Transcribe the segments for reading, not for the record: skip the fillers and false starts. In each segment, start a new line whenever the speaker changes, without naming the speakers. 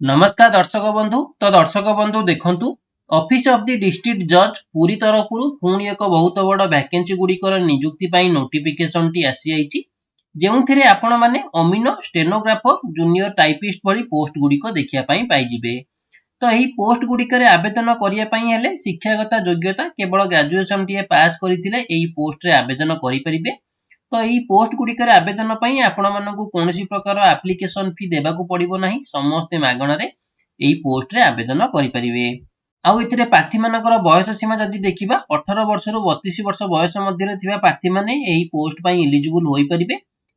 नमस्कार दर्शक बंधु। तो दर्शक बंधु देखंतु ऑफिस ऑफ द डिस्ट्रिक्ट जज पूरी तरफ पुणी एक बहुत बड़ वैकेंसी गुड़िकर नियुक्ति पाई नोटिफिकेशन टी आसी जाइछि जेउथिरे आपण माने अमीन स्टेनोग्राफर जूनियर टाइपिस्ट भली पोस्ट गुड़िक देखिया पाई पाइजिबे। तो यही पोस्ट गुड़िकरे आवेदन करिया पाई हेले शिक्षागत योग्यता केवल ग्रेजुएशन टी पास करथिले एही पोस्ट रे आवेदन करि परिबे। तो यही पोस्ट गुड़िकर आवेदन पाई आपण मानकु कोनोसी प्रकार एप्लिकेशन फी देबाकू पड़िबो नाही, समस्त मागणारे एही पोस्ट रे आवेदन करि परिबे। आउ एथिरे प्रार्थी मानकर बयस सीमा जदि देखिबा 18 वर्ष रु 32 वर्ष बयस मध्यरे थिबा प्रार्थी माने एही पोस्ट पाई एलिजिबल होई परिबे।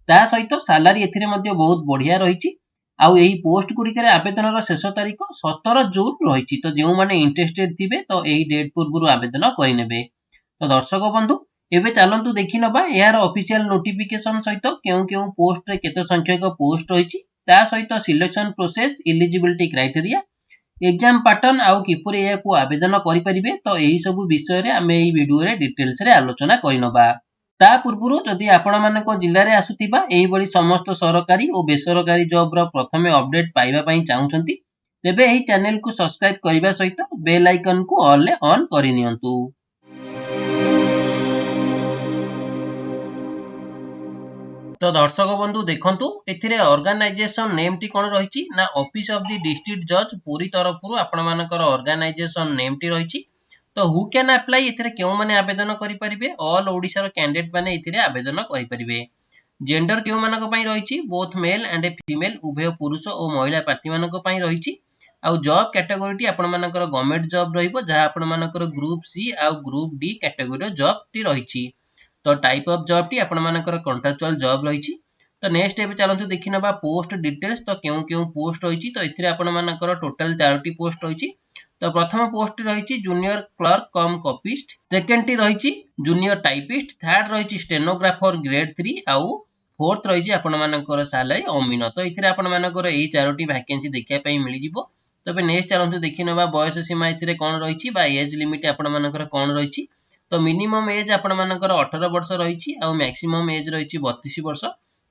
ता सहित सैलरी एथिरे मध्ये बहुत बढ़िया रहिछि। आउ एही पोस्ट गुड़िकर आवेदन रो शेष तारीख 17 जून रहिछि। तो जेउ माने इंटरेस्टेड थिबे तो एही डेट पूर्वरु आवेदन करि नेबे। तो दर्शक बंधु एबे चलंतु देखि नबा यार ऑफिशियल नोटिफिकेशन सहित केउ केउ पोस्ट रे केते संख्यक पोस्ट होइछि, ता सहित selection process, eligibility criteria, exam pattern आउ किपरि एहाकू आवेदन करि परिबे। तो एही सब विषय रे हमें एही वीडियो रे डिटेल्स रे आलोचना करि नबा। ता पूर्वरु जदि आपण मानक जिल्ला रे आसुतिबा एही बडी समस्त सरकारी और बेसरकारी जॉब रो प्रथमे अपडेट पाइबा पई चाहुचंती तेबे एही चैनल को सब्सक्राइब करिबा सहित बेल आइकन को ऑल ले ऑन करि नियंतु। तो दर्शक बंधु देखंतु एथिरे ऑर्गेनाइजेशन नेम टी कोन रहिछि ना ऑफिस ऑफ द डिस्ट्रिक्ट जज पूरी तरफरु आपण मानकर ऑर्गेनाइजेशन नेम टी रहिछि। तो हु कैन अप्लाई एथिरे केउ माने आवेदन करि परिबे, ऑल ओडिसा रो कैंडिडेट माने एथिरे आवेदन करि परिबे। जेंडर केउ मानक पई रहिछि बोथ मेल एंड फीमेल उभय पुरुष और महिला प्रार्थी मानक पई रहिछि। आउ जॉब कैटेगरी टी आपण मानकर गवर्नमेंट जॉब रहिबो जहा आपण मानकर ग्रुप सी आउ ग्रुप डी कैटेगरी रो जॉब टी रहिछि। तो टाइप ऑफ जॉब टी आपण मानकर कॉन्ट्रैक्चुअल जॉब रहिछि। तो नेक्स्ट एबे चलंतु देखि नबा पोस्ट डिटेल्स। तो केउ केउ पोस्ट होइछि तो एथिरे आपण मानकर टोटल 4टी पोस्ट होइछि। तो प्रथम पोस्ट रहिछि junior clerk cum copyist, second टी रहिछि जूनियर टाइपिस्ट, थर्ड रहिछि स्टेनोग्राफर ग्रेड 3 आउ फोर्थ रहिछि आपण मानकर सैलरी अमीन। तो एथिरे आपण मानकर एही 4टी वैकेंसी देखिया पई मिलि जिवो। तबे नेक्स्ट चलंतु देखि नबा बयस सीमा एथिरे कोन रहिछि बा एज लिमिट आपण मानकर कोन रहिछि। तो मिनिमम एज आपण मानकर 18 वर्ष रहिछि आउ मैक्सिमम एज रहिछि 32 वर्ष।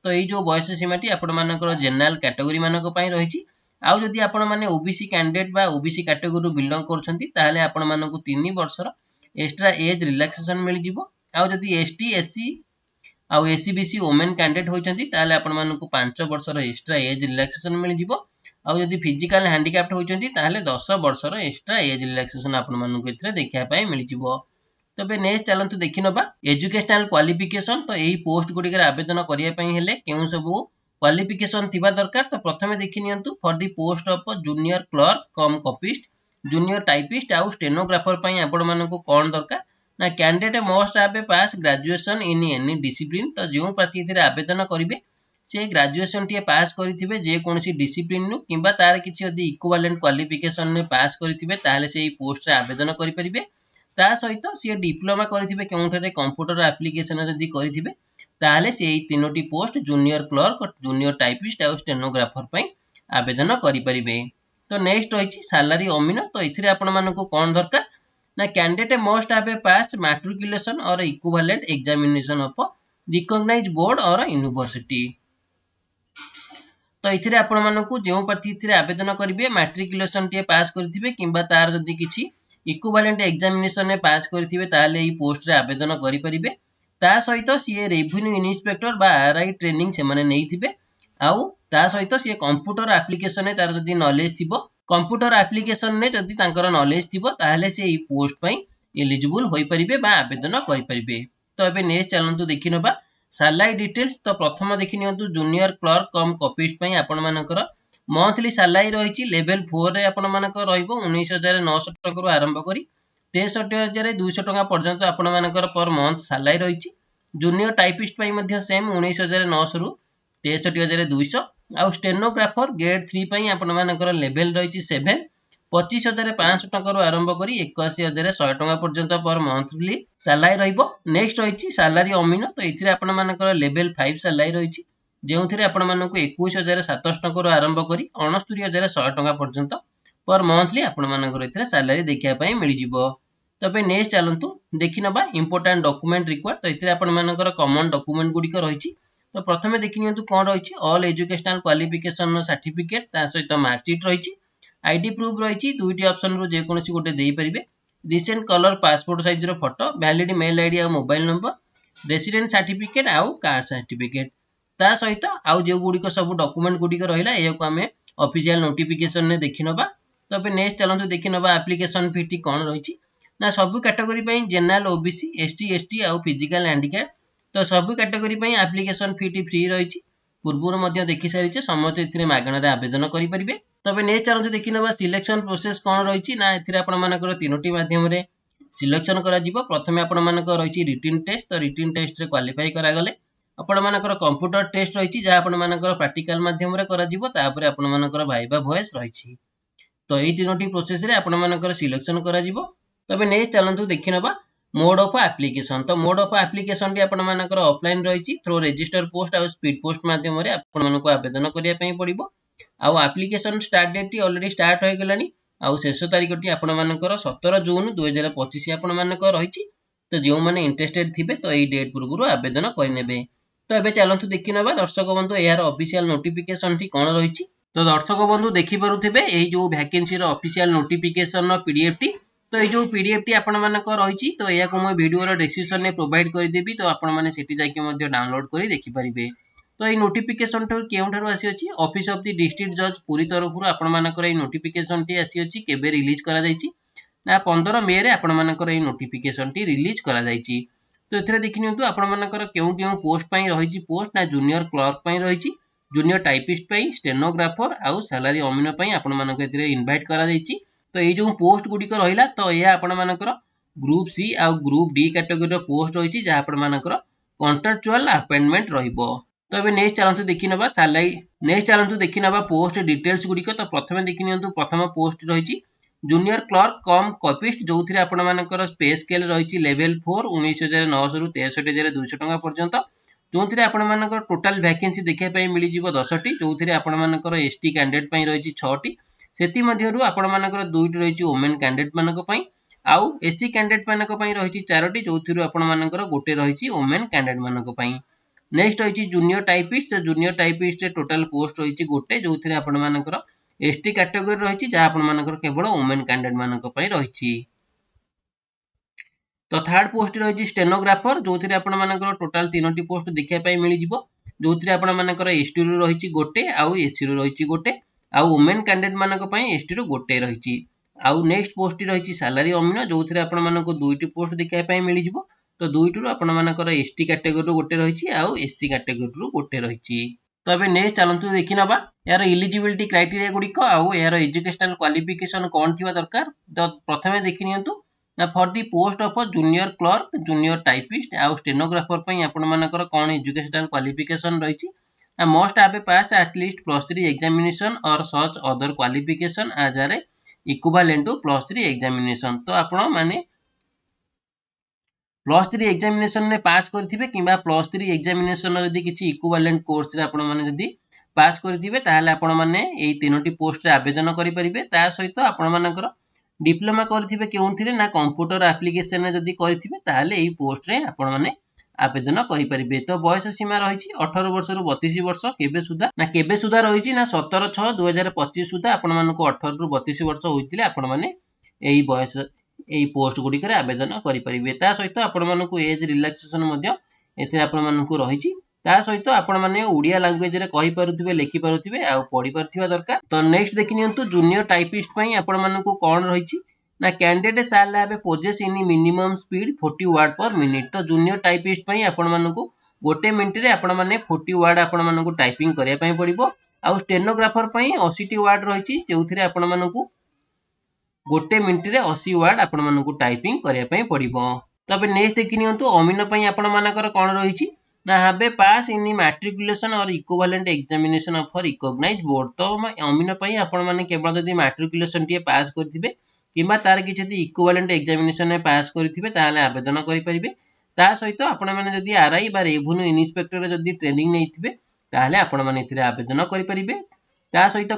तो एई जो बयस सीमाटी आपण मानकर जनरल कैटेगरी मानक पई रहिछि। आउ जदि आपण माने ओबीसी कैंडिडेट बा ओबीसी कैटेगरी बिलोंग करछंती ताहाले आपण मानकु 3 वर्षर एक्स्ट्रा एज रिलैक्सेशन मिल जिवो। आउ जदि एसटी एससी आउ एससीबीसी वुमेन कैंडिडेट होइछंती ताहाले आपण मानकु 5 वर्षर एक्स्ट्रा एज रिलैक्सेशन मिल जिवो। आउ जदि फिजिकल हैंडीकैप्ड होइछंती ताहाले 10 वर्षर एक्स्ट्रा एज रिलैक्सेशन आपण मानकु एथरे देखिया पई मिल जिवो। तबे नेक्स्ट चलंतु देखि नबा एजुकेशनल क्वालिफिकेशन। तो एही पोस्ट गुडिकर आवेदन करिया पई हेले केउ सब क्वालिफिकेशन थिबा दरकार। तो प्रथमे देखि नियंतु for the post of junior clerk cum copyist, junior typist आउ स्टेनोग्राफर पई आपण मानकु कोन दरकार ना candidate must have pass graduation in any discipline. तो जेउ प्रार्थी एथिरे आवेदन करिवे से ग्रेजुएशन टी पास करिथिबे जे कोनसी डिसिप्लिन नु किबा तार किछि यदि इक्विवेलेंट क्वालिफिकेशन ने पास करिथिबे ताहाले से एही पोस्ट रे आवेदन करि परिबे। ता सहित सी डिप्लोमा करिथिबे केउठरे कंप्यूटर एप्लिकेशन जदि करिथिबे ताहाले से एही तीनोटी post junior clerk, junior typist और स्टेनोग्राफर पई आवेदन करि परिबे। तो नेक्स्ट रहिछि सैलरी अमीन। तो एथिरे आपण मानकु कोन दरकार ना candidate must have pass matriculation और equivalent examination of recognised board और यूनिवर्सिटी। तो एथिरे आपण मानकु जेउ प्रार्थी एथिरे आवेदन करिवे मैट्रिकुलेशन टी पास करिथिबे किबा तार जदि किछि इक्विवेलेंट एग्जामिनेशन ने पास करिथिबे ताहाले एही पोस्ट रे आवेदन करि परिबे। ता सहित सी रेवेन्यू इन्स्पेक्टर बा आरआई ट्रेनिंग से माने नेइथिबे। आउ ता सहित सी कंप्यूटर एप्लिकेशन ने तार जदि नॉलेज थिबो, कंप्यूटर एप्लिकेशन ने जदि तांकर नॉलेज थिबो ताहाले से एही पोस्ट पई एलिजिबल होई परिबे बा आवेदन करि परिबे। तो एबे नेक्स्ट चलंतु देखि नबा सैलरी डिटेल्स। तो प्रथम देखि नियंतु जूनियर क्लर्क कम कॉपिस्ट पई आपण मानकर मंथली सैलरी रहिछि लेवल 4 रे आपण मानकर रहिबो 19900 टका रु आरंभ करी 63200 टका पर्यंत आपण मानकर पर मंथ सैलरी रहिछि। जूनियर टाइपिस्ट पई मध्ये सेम 19900 रु 63200। आउ स्टेनोग्राफर ग्रेड 3 पई आपण मानकर लेवल रहिछि 7 25500 टका रु आरंभ करी 81100 टका पर्यंत पर मंथली सैलरी रहिबो। नेक्स्ट रहिछि सैलरी अमीन। तो एथिरे आपण मानकर लेवल 5 सैलरी रहिछि जेउथिरे आपण मानकु 21700 टका रु आरंभ करी 69100 टका पर्यंत पर मंथली आपण मानकर एथिरे सैलरी देखिया पई मिलि जिवो। तबे नेक्स्ट चलंतु देखि नबा इंपोर्टेंट डॉक्यूमेंट रिक्वायर्ड। तो एथिरे आपण मानकर कॉमन डॉक्यूमेंट गुडी को रहिछि। तो प्रथमे देखि नियंतु कोन रहिछि ऑल एजुकेशनल क्वालिफिकेशन सर्टिफिकेट ता सहित मार्कशीट रहिछि। आईडी प्रूफ रही दुईटी ऑप्शन रो जेकोसी गोटे दे पारे। रिसेंट कलर पासपोर्ट साइज रो फोटो, वैलिड मेल आईडी और मोबाइल नंबर, रेसिडेंट सर्टिफिकेट आउ कार सर्टिफिकेट। ता सहित आउ जो गुड़िक सब डॉक्यूमेंट गुड़िक रहा या आम ऑफिशियल नोटिफिकेशन ने देखी नबा। तो अब नेक्स्ट चलते देखी नबा एप्लिकेशन फी टी कौन रही ना सब category general OBC ST ST आउ फिजिकल हैंडिकैप। तो सब कैटेगरी एप्लिकेशन फी टी फ्री रही पूर्व देखी सारी समस्त एगणार आवेदन करेंगे। तब नेक्स्ट चलते देखी नबा सिलेक्शन प्रोसेस कौन रही ना आपर तीनोटी मध्यम सिलेक्शन करा प्रथम आपर रही रिटिन टेस्ट। तो रिटिन टेस्ट रे क्वालिफाई करागले आपर कंप्यूटर टेस्ट रही जहाँ आपर प्रैक्टिकल मध्यम तापर आपर वाइवा वॉइस रही। तो ये तीनोटी प्रोसेस रे आपर सिलेक्शन करा। तब नेक्स्ट चलते देखी नबा मोड ऑफ एप्लिकेशन। तो मोड ऑफ एप्लिकेशन टी आपर ऑफलाइन रही थ्रू रजिस्टर पोस्ट और स्पीड पोस्ट मध्यम आपको आवेदन करने पड़ो। आउ एप्लिकेशन स्टार्ट डेट टी ऑलरेडी स्टार्ट हो गलानी। आउ शेष तारीख टी आपर 17 जून 2025 आपर रही। तो जो मैंने इंटरेस्टेड थे तो यही डेट पूर्व आवेदन करेंगे। तो ये चलतु देखी नबा दर्शक बंधु यार ऑफिशियल नोटिफिकेशन टी कौन रही। तो दर्शक बंधु देखी पारुथिबे एई जो वैकेंसी रो ऑफिशियल नोटिफिकेशन रो पीडीएफ टी। तो ये जो पीडीएफ टी आपण मानक रही तो या को मैं वीडियो रो डिस्क्रिप्शन में प्रोवाइड कर देबी। तो आपण माने सेठी जाके मध्ये डाउनलोड करी देखि परिबे। तो ये नोटिफिकेशन टा केउठारु आसी अछि ऑफिस ऑफ द डिस्ट्रिक्ट जज पुरी तरफ आपण मानक रे नोटिफिकेशन टी आसी अछि केबे रिलीज करा जायछि ना 15 मे रे आपण मानक रे नोटिफिकेशन टी रिलीज करा जायछि। तो एथरे देखि नियंतु आपण मानकर केउ पोस्ट पई रही पोस्ट ना जूनियर क्लर्क पई रही जूनियर टाइपिस्ट पई स्टेनोग्राफर आउ सैलरी अमीन पई आपण मानक एथरे इनवाइट करा जायछि। तो ये जो पोस्ट गुडी को रहिला तो ये आपण मानकर ग्रुप सी आउ ग्रुप डी कैटेगरी रो पोस्ट रही जहाँ आपण मानकर कॉन्ट्रैक्चुअल अपॉइंटमेंट रहिबो। तो अब नेक्स्ट चलतु देखि नबा सैलरी नेक्स्ट चलतु देखि नबा पोस्ट डिटेल्स गुडी को। तो प्रथमे देखि नियंतु प्रथम पोस्ट रही जूनियर क्लर्क कम कॉपिस्ट जो थी आपण मानकर पे स्केल रही लेवल 4 19,900 रु 63,200 टंका पर्यंत जो थी आपण मानकर टोटल वैकेंसी देखा मिल जिवो 10टी जो थी आपण मानकर एसटी कैंडिडेट पई रही 6टी सेति मध्यरु आपण मानकर 2टी रही वुमेन कैंडिडेट मानक पई आउ एससी कैंडिडेट मानक पई रही 4टी जो थी आपण मानकर गोटे रही वुमेन कैंडिडेट मानक पई। नेक्स्ट रही जूनियर टाइपिस्ट। जूनियर टाइपिस्ट रे टोटल पोस्ट रही गोटे जो थी आपण मानकर एसटी कैटेगरी रही जहाँ आपण मानकर केवल वुमेन कैंडिडेट मानक पई रही। तो थर्ड पोस्ट रही स्टेनोग्राफर जो थी आपण मानकर टोटल 3टी पोस्ट देखा मिल जिवो जो थी आपण मानकर एसटी रु रही गोटे आउ एससी रु रही गोटे आउ वुमेन कैंडिडेट मानक पई एसटी रु गोटे रही। आउ नेक्स्ट पोस्ट रही सैलरी अमीन जो थी आपण मानक 2टी पोस्ट देखा मिल जिवो। तो 2टी रु आपण मानकर एसटी कैटेगरी रु गोटे रही आउ एससी कैटेगरी रु गोटे रही। तो अब नेक्स्ट चलतु देखि नबा यार एलिजिबिलिटी क्राइटेरिया गुड़िक आउ यार एजुकेशनल क्वालिफिकेशन कौन थी दरकार। तो प्रथमे देखि नियंतु ना for the post of junior clerk junior typist आउ स्टेनोग्राफर पई आपण मानकर कौन एजुकेशनल क्वालिफिकेशन रही मस्ट हैव पास एटलीस्ट +3 एग्जामिनेशन और such other qualification as are equivalent to +3 examination. तो आपण माने +3 एग्जामिनेशन ने पास करथिबे किबा +3 एग्जामिनेशन यदि किछि इक्विवेलेंट कोर्स रे आपण माने यदि पास करथिबे ताहाले आपण माने एई तीनोटी पोस्ट रे आवेदन करि परिबे। ता सहित आपण मानकर डिप्लोमा करथिबे केउंथिरे ना कंप्यूटर एप्लीकेशन रे यदि करथिबे ताहाले एई पोस्ट रे आपण माने आवेदन करि परिबे। तो बयस सीमा रही 18 वर्ष रु 32 वर्ष केबे सुधा रही ना 17/6/2025 सुधा आपण मानको 18 रु 32 वर्ष होइतिले आपण माने एई बयस एई पोस्ट गुडी करे आवेदन करि परिबे। ता सहित आपण मानको एज रिलैक्सेशन मध्ये एथे आपण मानको रही। ता सहित आपण माने ओडिया लैंग्वेज रे कहि पारुथिबे लिखि पारुथिबे आ पढि पारुथिबा दरकार। तो नेक्स्ट देखि नियंतु जूनियर टाइपिस्ट पई आपण मानको कोन रही ना candidate shall have possess in minimum speed 40 word per minute. तो जूनियर टाइपिस्ट पई आपण मानको गोटे मिनिट रे आपण माने 40 वर्ड आपण मानको टाइपिंग करिया पई पड़िबो। आ स्टेनोग्राफर पई 80 वर्ड रही जेउथिरे आपण मानको गोटे मिनिट रे 80 वर्ड आपण मानको टाइपिंग करिया पई पड़िबो। तब नेक्स्ट देखि नियंतु अमीन पई आपण मानकर कोन रही ना हैव पास इन मैट्रिकुलेशन और equivalent examination of recognised board. तो अमीन पई आपण माने केवल यदि मैट्रिकुलेशन टी पास करथिबे किबा तार किछि यदि इक्विवेलेंट एग्जामिनेशन में पास करथिबे ताहाले आवेदन करि परिबे। ता सहित आपण माने यदि आरआई बा रेवेन्यू इन्स्पेक्टर रे यदि ट्रेनिंग नैथिबे ताहाले आपण माने इथिरे आवेदन करि परिबे। ता सहित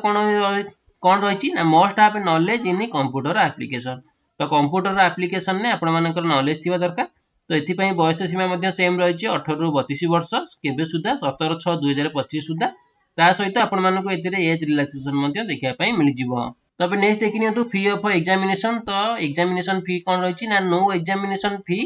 कोन रही ना must have knowledge in computer application. तो कंप्यूटर एप्लीकेशन ने आपण मानकर नॉलेज थिबा दरकार। तो एथिपई बयस सीमा मध्ये सेम रही 18 रु 32 वर्ष केबे सुधा 17/6/2025 सुधा। ता सहित आपण मानको एथिरे एज रिलैक्सेशन मध्ये देखिया पई मिल जिवो। तब नेक्स्ट देखि नियंतु फी ऑफ एग्जामिनेशन। तो एग्जामिनेशन फी कौन रही ना no examination fee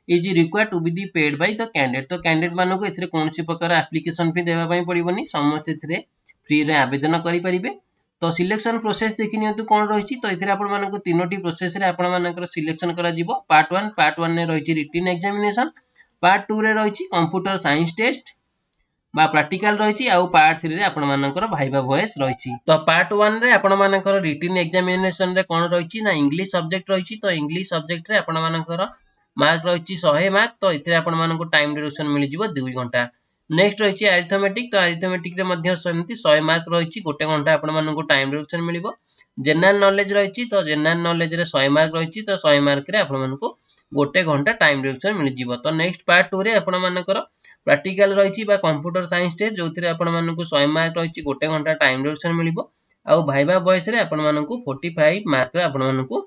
is required to be the paid by the candidate. तो कैंडिडेट मानक एथिरे कोनसी प्रकार एप्लिकेशन फी देबा पई पड़िबोनी, समस्त एथिरे फ्री रे आवेदन करि परिबे। तो सिलेक्शन प्रोसेस देखि नियंतु कोन रहिछि। तो एथिरे आपण मानक तीनोटी प्रोसेस रे आपण मानकर सिलेक्शन करा जिवो। पार्ट 1 ने रहिछि रिटन एग्जामिनेशन, पार्ट 2 रे रहिछि कंप्यूटर साइंस टेस्ट बा प्रैक्टिकल रहिछि, आउ पार्ट 3 रे आपण मानकर भाइबा वॉइस रहिछि। तो पार्ट 1 रे आपण मानकर रिटन एग्जामिनेशन रे कोन रहिछि ना इंग्लिश सब्जेक्ट रहिछि। तो इंग्लिश सब्जेक्ट रे आपण मानकर मार्क रहिछि 100 मार्क। तो इथिरे आपण मानक टाइम ड्यूरेशन मिलि जिवो 2 घंटा। नेक्स्ट रहिछि अरिथमेटिक। तो अरिथमेटिक रे मध्ये सेमति 100 मार्क रहिछि, 1 घंटा आपण मानक टाइम ड्यूरेशन मिलिबो। जनरल नॉलेज रहिछि। तो जनरल नॉलेज रे 100 मार्क रहिछि। तो 100 मार्क रे आपण मानक 1 घंटा टाइम ड्यूरेशन मिलि जिवो। तो नेक्स्ट पार्ट 2 रे आपण मानकर प्रैक्टिकल रहिछि बा कंप्यूटर साइंस टेस्ट, जोथिरे आपण मानकु 100 मार्क रहिछि, 1 घंटा टाइम ड्यूरेशन मिलिबो। आउ भाइबा वॉइस रे आपण मानकु 45 मार्क रे आपण मानकु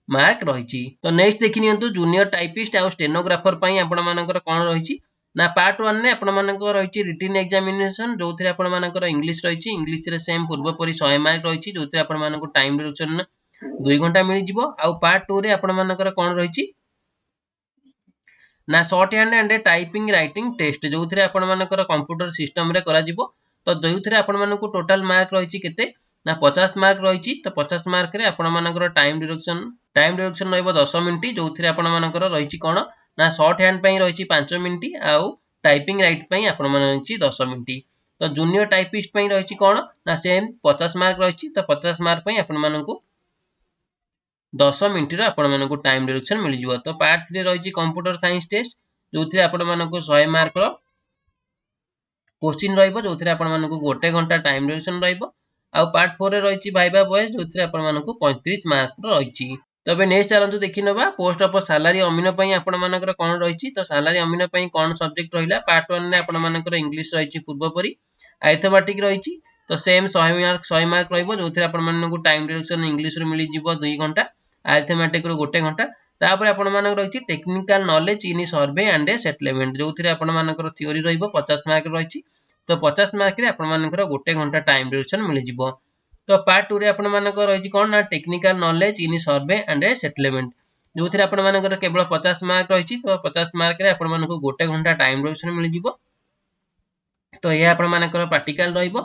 मार्क रहिछि। तो नेक्स्ट देखि नियंतु जूनियर टाइपिस्ट आउ स्टेनोग्राफर पई आपण मानकर कोन रहिछि ना पार्ट 1 ने आपण मानकर रहिछि रिटन एग्जामिनेशन, जोथिरे आपण मानकर इंग्लिश रहिछि। इंग्लिश रे सेम पूर्व परि 100 मार्क रहिछि, जोथिरे आपण मानकु टाइम ड्यूरेशन 2 घंटा मिलि जिवो। आउ पार्ट 2 रे आपण मानकर कोन रहिछि ना shorthand and typing writing test, जो आपण मानकर कंप्यूटर सिस्टम रे करा जिवो। तो जो आपण मानकु टोटल मार्क रहिछि केते ना 50 मार्क रहिछि। तो 50 मार्क रे आपण मानकर टाइम ड्यूरेशन रहइबो 10 मिनिट, जो आपण मानकर रहिछि कोन ना शॉर्ट हैंड पई रहिछि 5 मिनिट, आउ टाइपिंग राइट पई आपण मान रहिछि 10 मिनिट। तो जूनियर टाइपिस्ट पई रहिछि कोन ना सेम 50 मार्क रहिछि। तो 50 मार्क पई आपण मानकु 10 मिनिट रे आपण मानकु टाइम ड्यूरेशन मिलि जिवो। तो पार्ट 3 रहिछि कंप्यूटर साइंस टेस्ट, जोथिरे आपण मानकु 100 मार्क रो क्वेश्चन रहइबो, जोथिरे आपण मानकु 1 घंटा टाइम ड्यूरेशन रहइबो। आउ पार्ट 4 रे रहिछि भाइबा वॉइस, जोथिरे आपण मानकु 35 मार्क रो रहिछि। तबे नेक्स्ट चलंतु देखि नबा पोस्ट ऑफ सैलरी अमीन पई आपण मानकर कोन रहिछि। तो सैलरी अमीन पई कोन सब्जेक्ट रहिला। पार्ट 1 ने आपण मानकर इंग्लिश रहिछि पूर्व परि, अरिथमेटिक रहिछि। तो सेम 100 मार्क रहइबो, जोथिरे आपण मानकु टाइम ड्यूरेशन इंग्लिश रे मिलि जिवो 2 घंटा, अरिथमेटिक रो 1 घंटा। तापर आपण मानक रहिछि technical knowledge in survey and settlement, जोथिरे आपण मानकर थ्योरी रहइबो 50 मार्क रहिछि। तो 50 मार्क रे आपण मानकर 1 घंटा टाइम ड्यूरेशन मिलि जिवो। तो पार्ट 2 रे आपण मानकर रहिछि कोन ना technical knowledge in survey and settlement, जोथिरे आपण मानकर केवल 50 मार्क रहिछि। तो 50 मार्क रे आपण मानक 1 घंटा टाइम ड्यूरेशन मिलि जिवो। तो ये आपण मानकर प्रैक्टिकल रहइबो।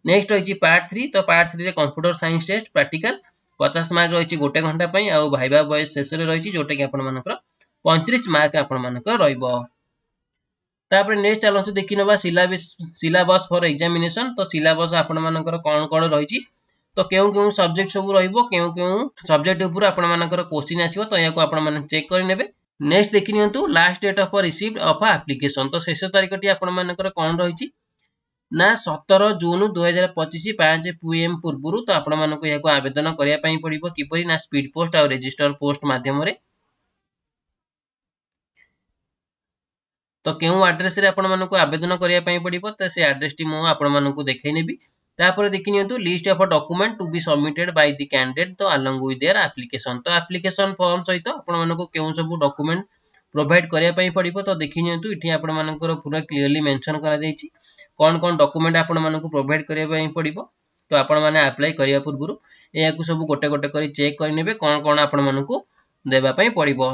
नेक्स्ट रहिछि पार्ट 3। तो पार्ट 3 रे computer science test practical 50 mark रहिछि 1 घंटा पई, आउ भाइबा वॉइस शेष रे रहिछि, जोटे कि आपण मानकर 35 मार्क आपण मानकर रहइबो। तापर नेक्स्ट चलंतु देखि नबा सिलेबस फॉर एग्जामिनेशन। तो सिलेबस आपण मानकर कोन कोन रहिछि। तो केउ सब्जेक्ट सब रहइबो, केउ सब्जेक्ट ऊपर आपण मानकर क्वेश्चन आसीबो। तो याको आपण माने चेक करि नेबे। नेक्स्ट देखि नियंतु last date of received of application. तो शेष तारिखटी आपण मानकर कोन रहिछि ना 17 जून 2025 5 PM पूर्व। तो आपण मानक याको आवेदन करिया पई पड़िबो किपरि ना स्पीड पोस्ट और रजिस्टर पोस्ट माध्यम रे। तो केउ एड्रेस रे आपण मानक आवेदन करिया पई पड़िबो। तो से एड्रेस टी मो आपण मानक देखै नेबी। तापर देखि नियंतु list of document to be submitted by the candidate तो अलोंग विथ देयर एप्लीकेशन। तो एप्लीकेशन फॉर्म सहित आपण मानक केउ सब डॉक्यूमेंट प्रोवाइड करिया पई पड़िबो। तो देखि नियंतु इठी आपण मानकर पूरा क्लियरली मेंशन करा जायछि कौन कौन डॉक्यूमेंट आपण मानक प्रोवाइड करिया पई पड़िबो। तो आपण माने अप्लाई करिया पूर्व याकु सब गोटे गोटे करी चेक करि नेबे कौन कौन आपण मानक देबा पई पड़िबो।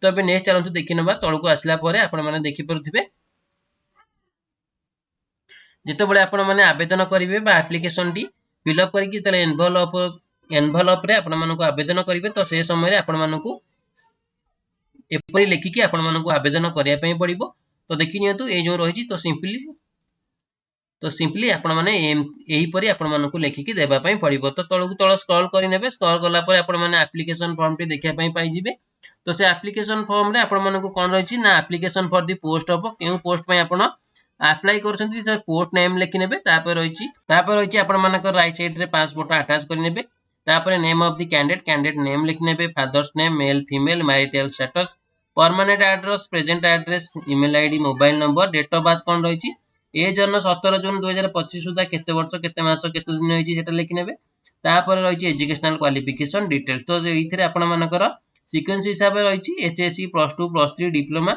तो अबे नेक्स्ट चलंतु देखि नबा तळको आसला परे आपण माने देखि परुथिबे जेते बळे आपण माने आवेदन करिवे बा एप्लीकेशन टी फिल अप करिकि तले एनवेलप रे आपण मानक आवेदन करिवे। तो से समय रे आपण मानक एपरि लेखिकि आपण मानक आवेदन करिया पई पड़िबो। तो देखि नियंतु ए जो रहिछि तो सिंपली आपण माने एही परि आपण मानक लेखिकि देबा पई पड़िबो। तो तळକୁ तळ स्क्रॉल करि नेबे। स्क्रॉल करला परे आपण माने एप्लीकेशन फॉर्म टी देखिया पई पाई जिवे। तो से एप्लीकेशन फॉर्म रे आपण मानक कोन रहिछि ना application for the post of केउ पोस्ट पई आपण अप्लाई करछन्ती से पोस्ट नेम लिखि नेबे। तापर रहिछि आपण मानकर राइट साइड रे पांच फोटो अटैच करि नेबे। तापर name of the candidate name लिखि नेबे, father's name male female, marital status, permanent address, present address, email ID, mobile number, date of birth कोन रहिछि, ए जन 17 जून 2025 सुधा केते वर्ष केते मास केते दिन होइछि सेटा लिखि नेबे। तापर रहिछि एजुकेशनल क्वालिफिकेशन डिटेल्स। तो एइथिरे आपण मानकर सीक्वेंस हिसाब रे रहिछि एचएससी +2 +3 डिप्लोमा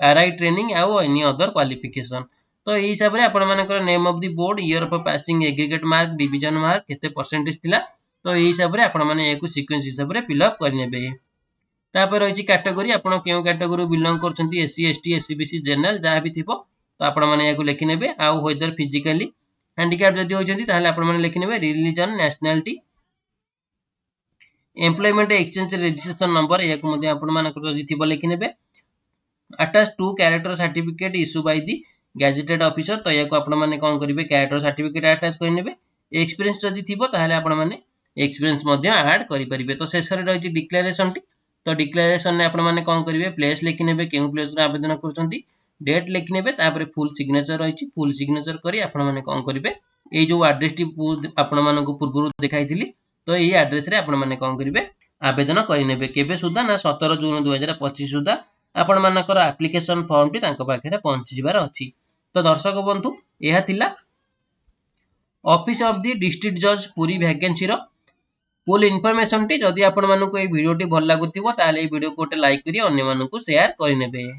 आरआई ट्रेनिंग आउ एनी अदर क्वालिफिकेशन। तो तो यही हिसाब से आपण name of the board year of passing aggregate mark division mark केते परसेंटेज थिला तो यही हिसाब से आपण माने एको सीक्वेंस हिसाब से फिल अप करनेबे। तापर रही कैटेगरी आपण केउ कैटेगरी बिलोंग करछंती एससी एसटी एससीबीसी जनरल जहाँ भी थिबो तो आपण माने याको लिखि नेबे। आ वेदर फिजिकली हैंडिकैप जदी होचंती ताहले आपण माने लिखि नेबे religion nationality employment exchange registration number याको मध्ये आपण मानकर जदी थिबो लिखि नेबे। Attach to character certificate issue by the gazetted officer तो याको आपण माने कोन करिवे कैरेक्टर सर्टिफिकेट अटैच कर नेबे। एक्सपीरियंस जदी थिबो ताहले आपण माने एक्सपीरियंस मध्ये ऐड करि परिबे। तो शेष रे रही डिक्लेरेशन टी तो डिक्लेरेशन ने आपण माने कोन करिवे प्लेस लिखि नेबे केउ प्लेस रे आवेदन करछंती डेट लिखि नेबे तापर फुल सिग्नेचर रही फुल सिग्नेचर करी आपण माने कोन करिवे ए जो एड्रेस टी आपण माने को पूर्व देखाइथिली तो एई एड्रेस रे आपण माने कोन करिवे आवेदन करि नेबे। केबे सुदा ना 17 जून 2025 सुदा आपण मानकर एप्लिकेशन फॉर्म टी तांको पाखरे पहुंची जिबार अछि। तो दर्शक बंधु एहा थिला ऑफिस ऑफ द डिस्ट्रिक्ट जज पुरी वैकेंसी रो फुल इनफॉरमेशन टी जदी आपण मानकु ए वीडियो टी भल लागुतिबो ताले ए वीडियो को लाइक करी अन्य मानकु शेयर करि नेबे।